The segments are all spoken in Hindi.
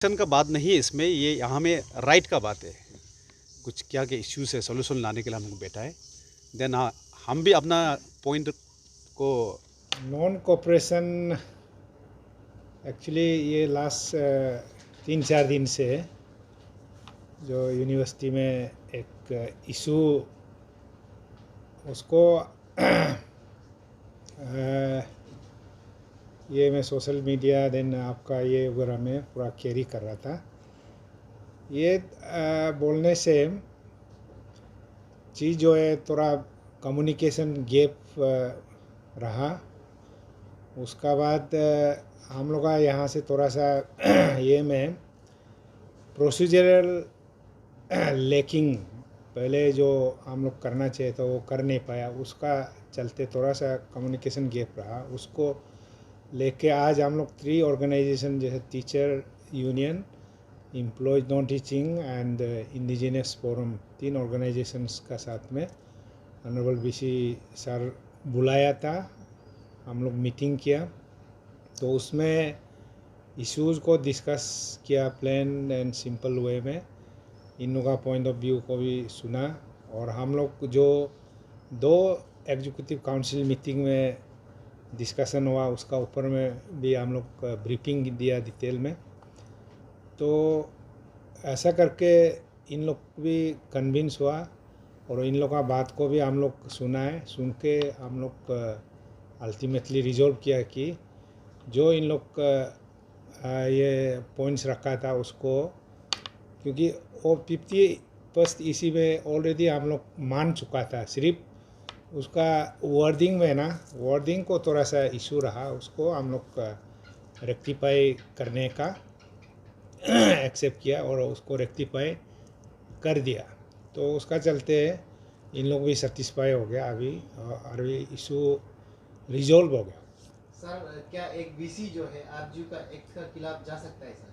एक्शन का बात नहीं है इसमें, ये यहाँ में राइट का बात है। कुछ क्या के इश्यूज है, सोल्यूशन लाने के लिए हम लोग बैठा है। देन हम भी अपना पॉइंट को नॉन कोऑपरेशन एक्चुअली ये लास्ट 3-4 दिन से जो यूनिवर्सिटी में एक इशू उसको ये मैं सोशल मीडिया देन आपका ये वगैरह में पूरा कैरी कर रहा था। ये बोलने से चीज़ जो है थोड़ा कम्युनिकेशन गैप रहा। उसका बाद हम लोग का यहाँ से थोड़ा सा ये में प्रोसीजरल लेकिंग पहले जो हम लोग करना चाहिए था वो कर नहीं पाया, उसका चलते थोड़ा सा कम्युनिकेशन गैप रहा। उसको लेके आज हम लोग 3 ऑर्गेनाइजेशन जैसे teacher union, employees non teaching and indigenous forum, 3 organisations का साथ में ऑनरेबल बीसी सर बुलाया था। हम लोग मीटिंग किया तो उसमें इश्यूज़ को डिस्कस किया प्लेन एंड सिंपल वे में। इन लोगों का पॉइंट ऑफ व्यू को भी सुना और हम लोग जो 2 एग्जीक्यूटिव काउंसिल मीटिंग में डिस्कशन हुआ उसका ऊपर में भी हम लोग ब्रीफिंग दिया डिटेल में। तो ऐसा करके इन लोग भी कन्विंस हुआ और इन लोग का बात को भी हम लोग सुना है। सुन के हम लोग अल्टीमेटली रिजॉल्व किया कि जो इन लोग ये पॉइंट्स रखा था उसको, क्योंकि वो 50% इसी में ऑलरेडी हम लोग मान चुका था, सिर्फ उसका वर्डिंग में ना, वर्डिंग को थोड़ा सा इशू रहा, उसको हम लोग रेक्टिफाई करने का एक्सेप्ट किया और उसको रेक्टिफाई कर दिया। तो उसका चलते इन लोग भी सेटिस्फाई हो गया अभी और इशू रिजॉल्व हो गया। सर क्या एक वीसी जो है आरजू का एक्ट का खिलाफ जा सकता है सर?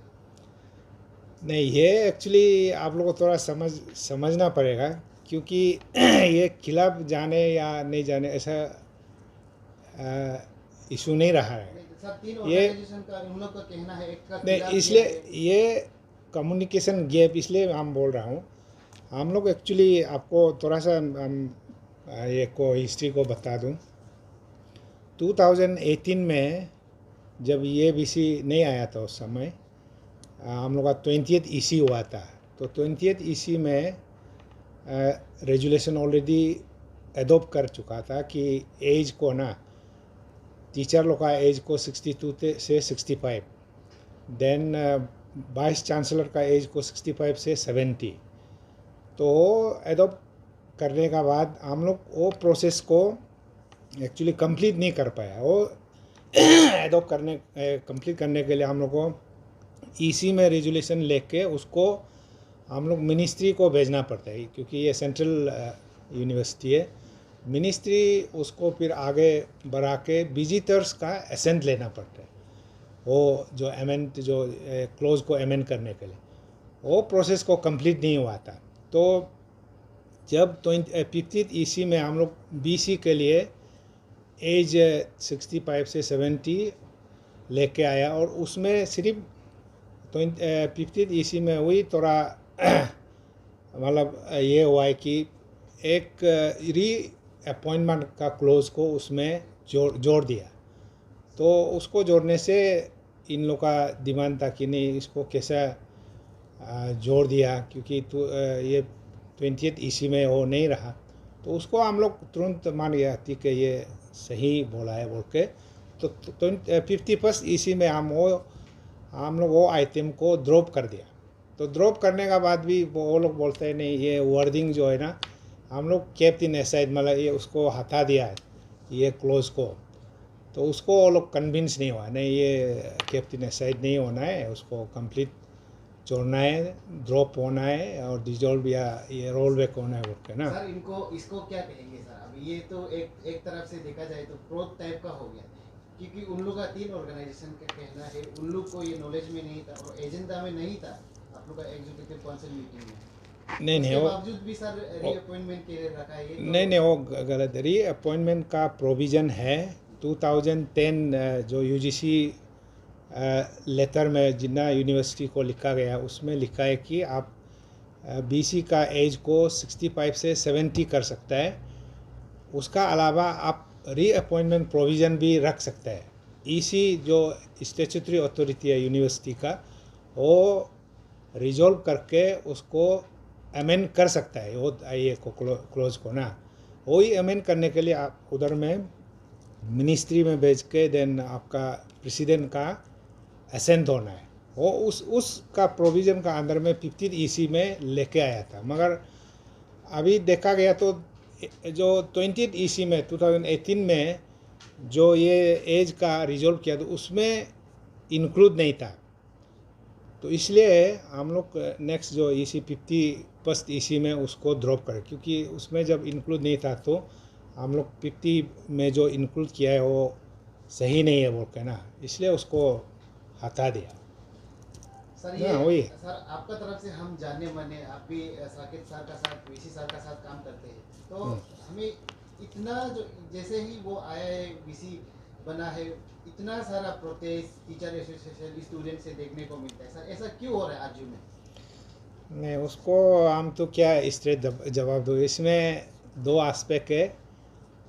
नहीं, ये एक्चुअली आप लोगों को थोड़ा समझना पड़ेगा, क्योंकि ये खिलाफ जाने या नहीं जाने ऐसा इशू नहीं रहा है। सर 3 ये ऑर्गेनाइजेशन का उन लोग का कहना है एक्ट का नहीं, खिलाफ इसलिए किया ये कम्युनिकेशन गैप इसलिए हम बोल रहा हूँ। हम लोग एक्चुअली आपको थोड़ा सा हम ये को हिस्ट्री को बता दूँ। 2018 में जब ये बीसी नहीं आया था उस समय हम लोग का 20th ईसी हुआ था। तो 20th ईसी में रेजुलेशन ऑलरेडी एडोप्ट कर चुका था कि एज को ना, टीचर लोग का एज को 62 से 65, देन वाइस चांसलर का एज को 65 से 70। तो एडोप्ट करने का बाद हम लोग वो प्रोसेस को एक्चुअली कंप्लीट नहीं कर पाया। वो एडोप्ट करने कंप्लीट करने के लिए हम लोग को ईसी में रेजुलेशन लेके उसको हम लोग मिनिस्ट्री को भेजना पड़ता है, क्योंकि ये सेंट्रल यूनिवर्सिटी है। मिनिस्ट्री उसको फिर आगे बढ़ा के विजिटर्स का एसेंट लेना पड़ता है, वो जो अमेंड जो क्लोज को अमेंड करने के लिए, वो प्रोसेस को कंप्लीट नहीं हुआ था। तो जब 50th ईसी में हम लोग बीसी के लिए एज 65 से 70 लेके आया और उसमें सिर्फ 50th ईसी में हुई थोड़ा मतलब ये हुआ है कि एक री अपॉइंटमेंट का क्लोज को उसमें जोड़ दिया। तो उसको जोड़ने से इन लोग का डिमांड था कि नहीं, इसको कैसा जोड़ दिया, क्योंकि ये 20th ईसी में वो नहीं रहा। तो उसको हम लोग तुरंत मान गया थी कि ये सही बोला है बोल के। तो 51st ईसी में हम लोग वो आइटम को ड्रॉप कर दिया। तो ड्रॉप करने का बाद भी वो लोग बोलते हैं नहीं, ये वर्डिंग जो है ना, हम लोग केप्ट इन असाइड, मतलब ये उसको हटा दिया है ये क्लोज को। तो उसको वो लोग कन्विंस नहीं हुआ, नहीं ये केप्ट इन असाइड नहीं होना है, उसको कंप्लीट छोड़ना है, ड्रॉप होना है और डिजॉल्व या ये रोल बैक होना है बोल के ना। सर इसको क्या कहेंगे सर? अब ये तो एक तरफ से देखा जाए तो प्रोत टाइप का हो गया, क्योंकि उन लोग का 3 ऑर्गेनाइजेशन का कहना है उन लोग को ये नॉलेज में नहीं था और एजेंडा में नहीं था आप लोग का एग्जीक्यूटिव काउंसिल मीटिंग में। नहीं, उसके वो बावजूद भी सर रीअपॉइंटमेंट के लिए रखा है ये तो नहीं, वो गलत है। रीअपॉइंटमेंट का प्रोविज़न है 2010 जो यूजीसी लेटर में जितना यूनिवर्सिटी को लिखा गया उसमें लिखा है कि आप बीसी का एज को 65 से 70 कर सकता है। उसका अलावा आप रीअपॉइंटमेंट प्रोविज़न भी रख सकते हैं। ईसी जो स्टैट्यूटरी अथॉरिटी है यूनिवर्सिटी का, वो रिजॉल्व करके उसको अमेंड कर सकता है, वो ये को क्लोज को ना, वही अमेंड करने के लिए आप उधर में मिनिस्ट्री में भेज के देन आपका प्रेसिडेंट का असेंट होना है। वो उसका प्रोविज़न का अंदर में 15 ईसी में लेके आया था, मगर अभी देखा गया तो जो 20 ईसी में 2018 में जो ये एज का रिजॉल्व किया तो उसमें इंक्लूड नहीं था। तो इसलिए हम लोग नेक्स्ट जो ईसी 51st ईसी में उसको ड्रॉप करें, क्योंकि उसमें जब इंक्लूड नहीं था तो हम लोग 50 में जो इंक्लूड किया है वो सही नहीं है बोल के ना, इसलिए उसको हटा दिया। सर वही सर आपका तरफ से हम जाने माने, आप भी साकिब सर का साथ, वीसी सर का साथ काम करते हैं, तो हमें इतना जो जैसे ही वो आया है वीसी बना है, इतना सारा प्रोटेस्ट टीचर एसोसिएशन स्टूडेंट से देखने को मिलता है। सर ऐसा क्यों हो रहा है आरजू में? नहीं, उसको हम तो क्या स्ट्रेट जवाब दो। इसमें दो एस्पेक्ट है,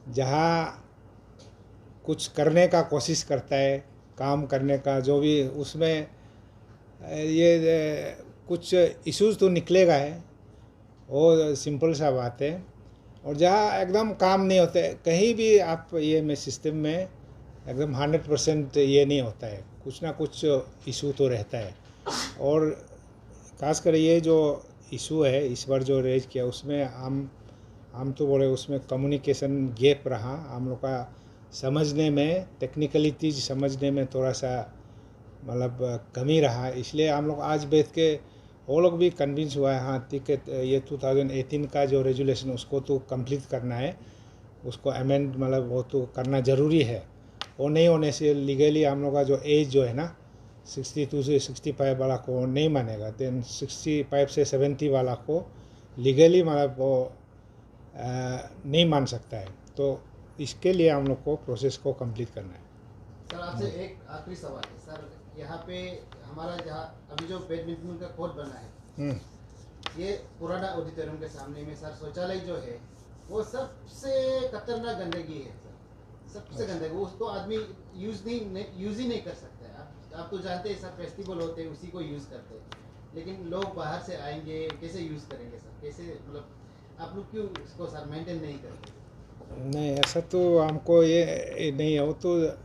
जहाँ कुछ करने का कोशिश करता है, काम करने का जो भी, उसमें ये कुछ इश्यूज तो निकलेगा है, वो सिंपल सा बात है। और जहाँ एकदम काम नहीं होते कहीं भी आप ये में सिस्टम में एकदम 100% ये नहीं होता है, कुछ ना कुछ इशू तो रहता है। और खासकर ये जो इशू है इस बार जो रेज किया उसमें हम तो बोले उसमें कम्युनिकेशन गैप रहा, हम लोग का समझने में, टेक्निकलिटीज समझने में थोड़ा सा मतलब कमी रहा। इसलिए हम लोग आज बैठ के वो लोग भी कन्विंस हुआ है, हाँ ठीक है, ये 2018 का जो रेजुलेशन उसको तो कंप्लीट करना है, उसको अमेंड मतलब वो तो करना ज़रूरी है। वो नहीं होने से लीगली हम लोग का जो एज जो है ना 62 से 65 वाला को नहीं मानेगा, देन 65 से 70 वाला को लीगली मतलब वो नहीं मान सकता है। तो इसके लिए हम लोग को प्रोसेस को कंप्लीट करना है। सर आपसे एक आखिरी सवाल है सर, यहाँ पे हमारा जहाँ अभी जो बैडमिंटन का कोर्ट बना है, ये पुराना ऑडिटोरियम के सामने में सर शौचालय जो है वो सबसे खतरनाक गंदगी है सर, सबसे गंदगी, उसको आदमी यूज़ ही नहीं कर सकता है। आप तो जानते हैं सर, फेस्टिवल होते हैं उसी को यूज़ करते हैं, लेकिन लोग बाहर से आएंगे कैसे यूज़ करेंगे सर, कैसे, मतलब आप लोग क्यों इसको सर मेंटेन नहीं करते? नहीं, ऐसा तो हमको ये नहीं है, वो तो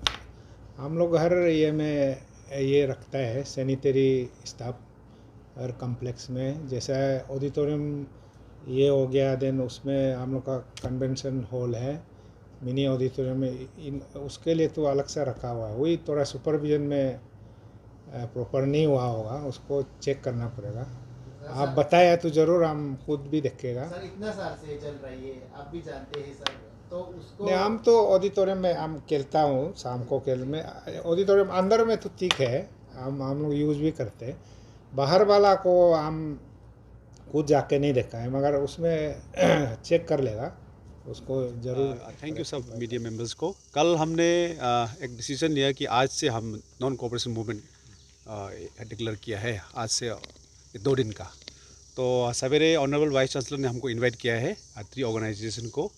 हम लोग हर ये में ये रखता है सैनिटरी स्टाफ हर कम्प्लेक्स में। जैसा ऑडिटोरियम ये हो गया, देन उसमें हम लोग का कन्वेंशन हॉल है, मिनी ऑडिटोरियम में, उसके लिए तो अलग से रखा हुआ है। वही थोड़ा सुपरविजन में प्रॉपर नहीं हुआ होगा, उसको चेक करना पड़ेगा। आप बताया तो ज़रूर हम खुद भी देखेगा। सर इतना साल से चल रही है, आप भी जानते हैं सर, तो उसको नहीं, हम तो ऑडिटोरियम में हम खेलता हूँ शाम को, खेल में ऑडिटोरियम अंदर में तो ठीक है, हम लोग यूज़ भी करते हैं। बाहर वाला को हम खुद जाके नहीं देखा है, मगर उसमें चेक कर लेगा, उसको ज़रूर। थैंक यू सब मीडिया मेंबर्स को। कल हमने एक डिसीजन लिया कि आज से हम नॉन कोऑपरेशन मूवमेंट डिक्लेयर किया है, आज से 2 दिन का। तो सवेरे ऑनरेबल वाइस चांसलर ने हमको इनवाइट किया है 3 ऑर्गेनाइजेशन को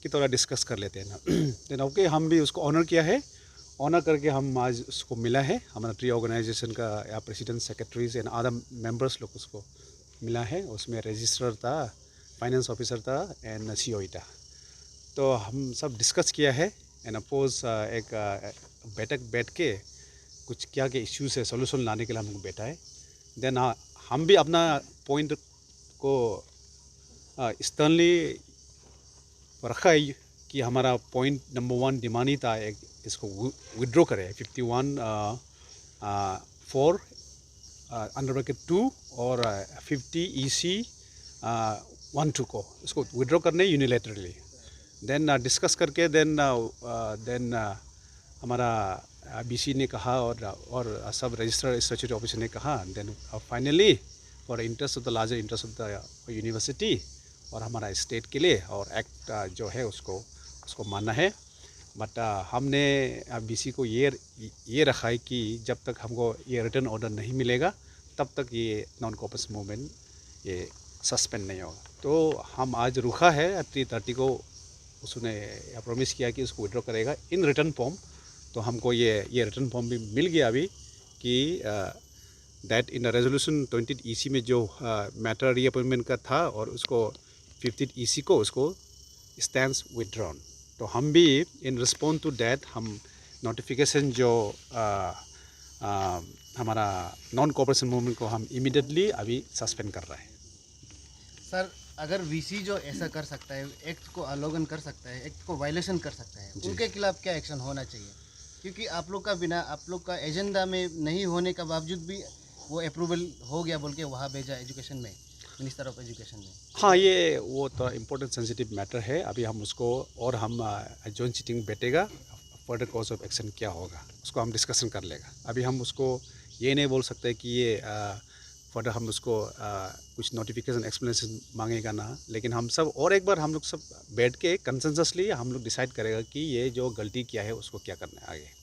कि थोड़ा डिस्कस कर लेते हैं ना। देन ओके, हम भी उसको ऑनर किया है, ऑनर करके हम आज उसको मिला है, हमारा 3 ऑर्गेनाइजेशन का या president, secretaries and other members लोग उसको मिला है। उसमें रजिस्ट्रार था, फाइनेंस ऑफिसर था एंड सीओ था। तो हम सब डिस्कस किया है एंड अपोज एक बैठ के कुछ क्या क्या इश्यूज़ है सोल्यूशन लाने के लिए हम लोग बैठा है। देन हम भी अपना पॉइंट को स्टर्नली रखा है कि हमारा पॉइंट नंबर 1 डिमांड ही था, एक इसको विड्रॉ करें 51(4) अंडर ब्रैकेट 2 और 50 EC 1(2) को इसको विड्रॉ करने यूनिलैटरली। देन डिस्कस करके देन हमारा BC ने कहा और सब रजिस्ट्रार स्टैट्यूटरी ऑफिसर ने कहा, then finally for interest of the larger interest of the university और हमारा स्टेट के लिए और एक्ट जो है उसको मानना है। बट हमने बीसी को ये रखा है कि जब तक हमको ये रिटर्न ऑर्डर नहीं मिलेगा तब तक ये नॉन कोऑपरेशन मूवमेंट ये सस्पेंड नहीं होगा। तो हम आज रुका है 3:30 को, उसने प्रॉमिस किया कि उसको विड्रॉ करेगा इन रिटर्न फॉर्म। तो हमको ये रिटर्न फॉर्म भी मिल गया अभी कि दैट इन रेजोल्यूशन 20 EC में जो मैटर रीअपॉइंटमेंट का था और उसको 50 EC को उसको स्टैंड्स विड्रॉन। तो हम भी इन रिस्पॉन्स टू दैट हम नोटिफिकेशन जो हमारा नॉन कोऑपरेशन मूवमेंट को हम इमीडिएटली अभी सस्पेंड कर रहे हैं। सर, अगर वीसी जो ऐसा कर सकता है, एक्ट को उल्लंघन कर सकता है, एक्ट को वायलेशन कर सकता है, उनके खिलाफ क्या एक्शन होना चाहिए? क्योंकि आप लोग का बिना, आप लोग का एजेंडा में नहीं होने का बावजूद भी वो अप्रूवल हो गया बोल के वहाँ भेजा एजुकेशन में, मिनिस्टर ऑफ एजुकेशन में। हाँ, ये वो तो इम्पोर्टेंट सेंसिटिव मैटर है। अभी हम उसको और हम जॉइंट सीटिंग बैठेगा, फर्दर कोर्स ऑफ एक्शन क्या होगा उसको हम डिस्कशन कर लेगा। अभी हम उसको ये नहीं बोल सकते कि ये फर्दर हम उसको कुछ नोटिफिकेशन एक्सप्लेनेशन मांगेगा ना, लेकिन हम सब और एक बार हम लोग सब बैठ के कंसेंससली हम लोग डिसाइड करेगा कि ये जो गलती किया है उसको क्या करना है आगे।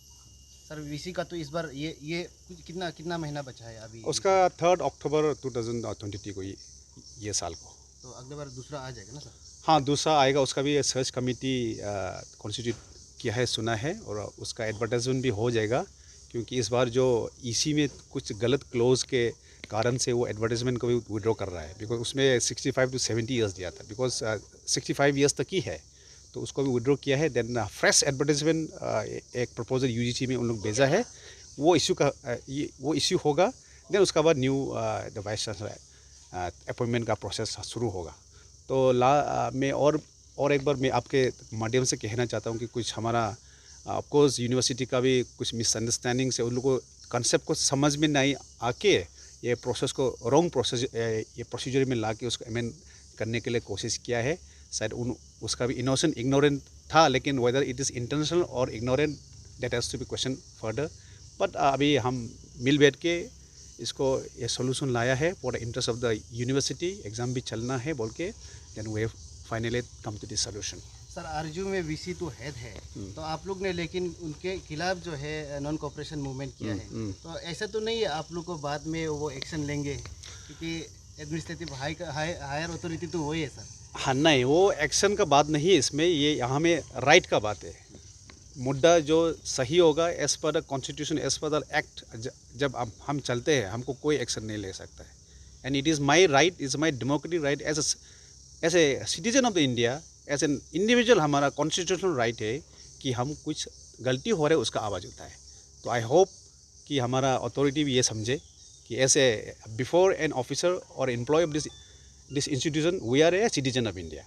सर, वीसी का तो इस बार ये कुछ कितना महीना बचा है अभी? उसका 3 अक्टूबर 2023 को ये साल को। तो अगले बार दूसरा आ जाएगा ना सर? हाँ, दूसरा आएगा। उसका भी सर्च कमेटी कॉन्स्टिट्यूट किया है, सुना है, और उसका एडवर्टाइजमेंट भी हो जाएगा। क्योंकि इस बार जो EC में कुछ गलत क्लोज के कारण से वो एडवर्टाइजमेंट को भी विड्रॉ कर रहा है, बिकॉज उसमें 65 to 70 ईयर्स दिया था, बिकॉज 65 ईयर्स तक ही है, तो उसको भी विड्रॉ किया है। देन फ्रेश एडवर्टाइजमेंट एक प्रपोजल UGC में उन लोग भेजा है, वो इशू होगा। देन उसका बाद new the vice chancellor appointment का प्रोसेस शुरू होगा। तो मैं और एक बार मैं आपके माध्यम से कहना चाहता हूँ कि कुछ हमारा ऑफकोर्स यूनिवर्सिटी का भी कुछ मिसअंडरस्टैंडिंग से उन लोगों को कंसेप्ट को समझ में नहीं आके ये प्रोसेस को रॉन्ग प्रोसेस ये प्रोसीजर में ला के उसको अमेंड करने के लिए कोशिश किया है। शायद उसका भी इनोसेंट इग्नोरेंट था, लेकिन whether it is intentional or ignorant that has to be question further. But अभी हम मिल बैठ के इसको ये सोल्यूशन लाया है for the interest of the university. Exam भी चलना है बोल के, then we have finally come to this solution. Sir, आरजू में वीसी तो हेड है, तो आप लोग ने लेकिन उनके खिलाफ जो है नॉन कोऑपरेशन मूवमेंट किया है, तो ऐसा तो नहीं है आप लोग को बाद में वो एक्शन लेंगे? क्योंकि एडमिनिस्ट्रेटिव हायर अथॉरिटी तो वही है सर। हाँ, नहीं, वो एक्शन का बात नहीं है इसमें, ये यहाँ में राइट का बात है। मुद्दा जो सही होगा as per the constitution, as per the act, जब हम चलते हैं हमको कोई एक्शन नहीं ले सकता है। And it is my right, is my democratic right as a citizen of the India, as an individual हमारा कॉन्स्टिट्यूशनल राइट है कि हम कुछ गलती हो रहे उसका आवाज़ उठाए। तो आई होप कि हमारा अथॉरिटी भी ये समझे कि ऐसे बिफोर एन ऑफिसर और employee of this institution we are a citizen of India.